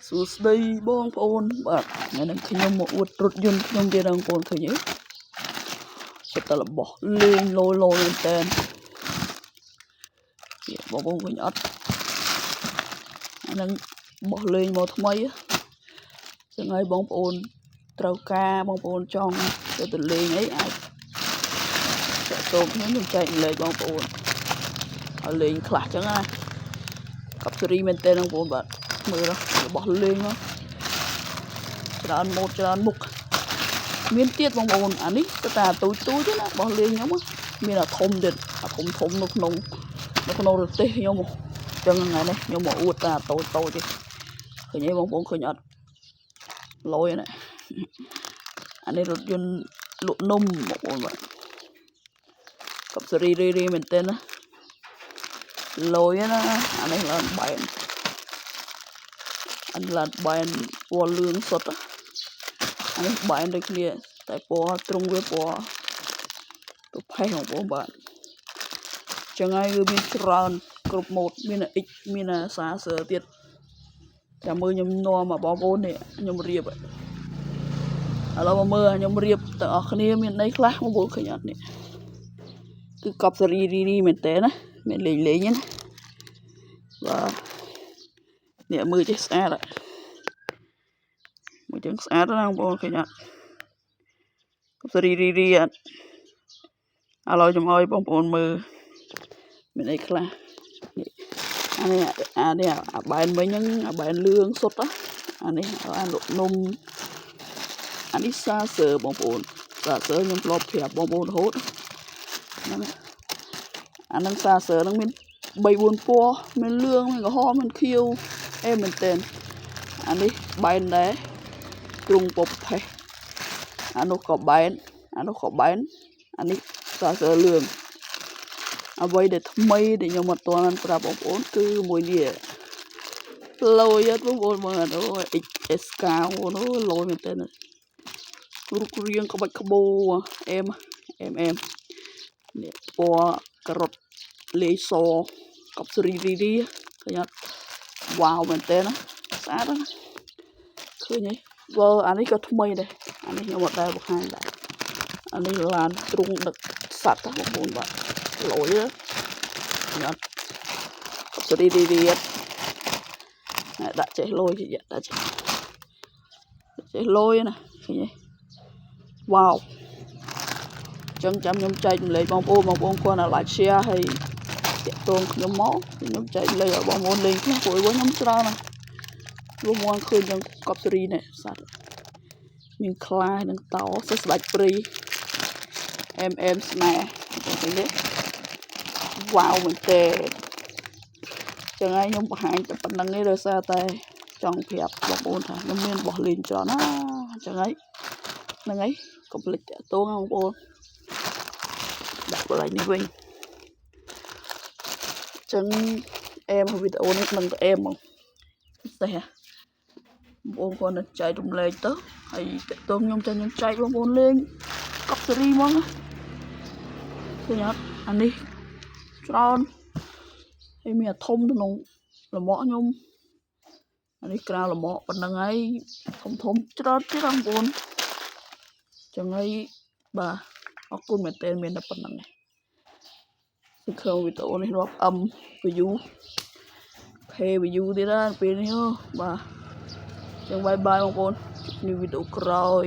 សួស្តីបងប្អូនបាទថ្ងៃនេះខ្ញុំមកអួតរថយន្តខ្ញុំទៀតបងប្អូនឃើញទេចិត្តតែរបស់លេងលោមែនតើបងប្អូនឃើញអត់អានឹងរបស់លេងមកថ្មីចឹងហើយបងប្អូនត្រូវការបងប្អូនចង់ទៅលេងអីអាចចាក់តោខ្ញុំចែកលេខបងប្អូនឲ្យលេងខ្លះចឹងណាកັບស៊េរីមែនតើបងប្អូនបាទមើលរបស់លេងមកច្រើនម៉ូតច្រើនមុខមានទៀតបងប្អូនអានេះទៅតែទូចទេណារបស់លេងខ្ញុំមានអាធំទៀតអាធំនៅក្នុងរទេសខ្ញុំចឹងថ្ងៃនេះខ្ញុំមកអួតតែតូចទេឃើញទេបងប្អូនឃើញអត់លយណាអានេះរថយន្តលក់នំបងប្អូនបាទកັບស៊េរីរីមែនតើណាលយណាអានេះឡើងបែនអានេះឡើងបែនពណ៌លឿងសុទ្ធអានេះបែនដូចគ្នាតែពណ៌ទ្រង់វាពណ៌ទៅផេះបងប្អូនបាទចឹងហើយវាមានច្រើនគ្រប់ម៉ូតមាន X មានសាសើទៀតចាំមើលខ្ញុំនាំមកបងប្អូននេះខ្ញុំរៀបឥឡូវមកមើលខ្ញុំរៀបទាំងអស់គ្នាមានអីខ្លះបងប្អូនឃើញអត់នេះគឺកັບស៊េរីមែនតើណាមានលេងណាបាទនេះមើលចេះស្អាតមើលចឹងស្អាតណាបងប្អូនឃើញអត់កັបស៊េរីអត់ឥឡូវខ្ញុំឲ្យបងប្អូនមើលមានអីខ្លះអានេះអាបែនមិញហ្នឹងអាបែនលឿងសុទ្ធអានេះអាលក់នំអានេះសាសើបងប្អូនសាសើខ្ញុំធ្លាប់ប្រាប់បងប្អូនរហូតហ្នឹងអានឹងសាសើហ្នឹងមាន3-4ពណ៌មានលឿងមានក្រហមមានខៀវអេមែនតើអានេះបែនដែរទ្រង់ពពផេះអានោះក៏បែនអានេះសាសើលឿងអ្វីដែលថ្មីដែលខ្ញុំអត់ទាន់ប្រាប់បងប្អូនគឺមួយនេះលយអត់បងប្អូនមើលអូ XSK អូនលយមែនតើរូបរាងក្បាច់ក្បូរអែមនេះពណ៌ការ៉ុតលេសកັບស៊េរីឃើញអត់វ៉ាវមែនតើណាស្អាតណាឃើញទេបើអានេះក៏ថ្មីដែរអានេះខ្ញុំអត់ដែលបង្ហាញដែរអានេះឡានទ្រុងដឹកសត្វបងប្អូនបាទលយអត់កັບស៊េរីដាក់ចេះលយដាក់ចេះលយណាឃើញទេវ៉ាវចឹងចាំខ្ញុំចែកម្លែកបងប្អូនគាត់ណា like share ហើយតាក់ទងខ្ញុំមកខ្ញុំចែកម្លែកឲ្យបងប្អូនលេងខ្លះព្រោះខ្ញុំច្រើនណាលោកមកឃើញយ៉ាងកັບស៊េរីនេះសត្វមានខ្លានឹងតោសស្ដាច់ព្រីស្នេហ៍ឃើញទេវ៉ាវមែនតើចឹងហើយខ្ញុំបង្ហាញតែប៉ុណ្្នឹងទេដោយសារតែចង់ប្រាប់បងប្អូនថាខ្ញុំមានរបស់លេងច្រើនណាចឹងហើយហ្នឹងហើយកុំភ្លេចតាក់ទងបងប្អូនដាក់កន្លែងនេះវិញចឹងអែមវីដេអូនេះនឹងអែមហ្មងតែបងប្អូនគាត់នឹងចែករំលែកទៅហើយតាក់ទងខ្ញុំចាំខ្ញុំចែកបងប្អូនលេងកັບស៊េរីហ្មងឃើញអត់អានេះច្រើនហើយមានអាធំក្នុងលំអកខ្ញុំអានេះក្រៅលំអកប៉ុណ្្នឹងហើយធំច្រើនទៀតបងប្អូនចឹងហើយបាទអរគុណមែនតើមានតែប៉ុណ្្នឹងឯងគឺឃើញវីដេអូនេះរាប់view view ទៀតណាពេលនេះបាទចឹងបាយបងប្អូននេះវីដេអូក្រោយ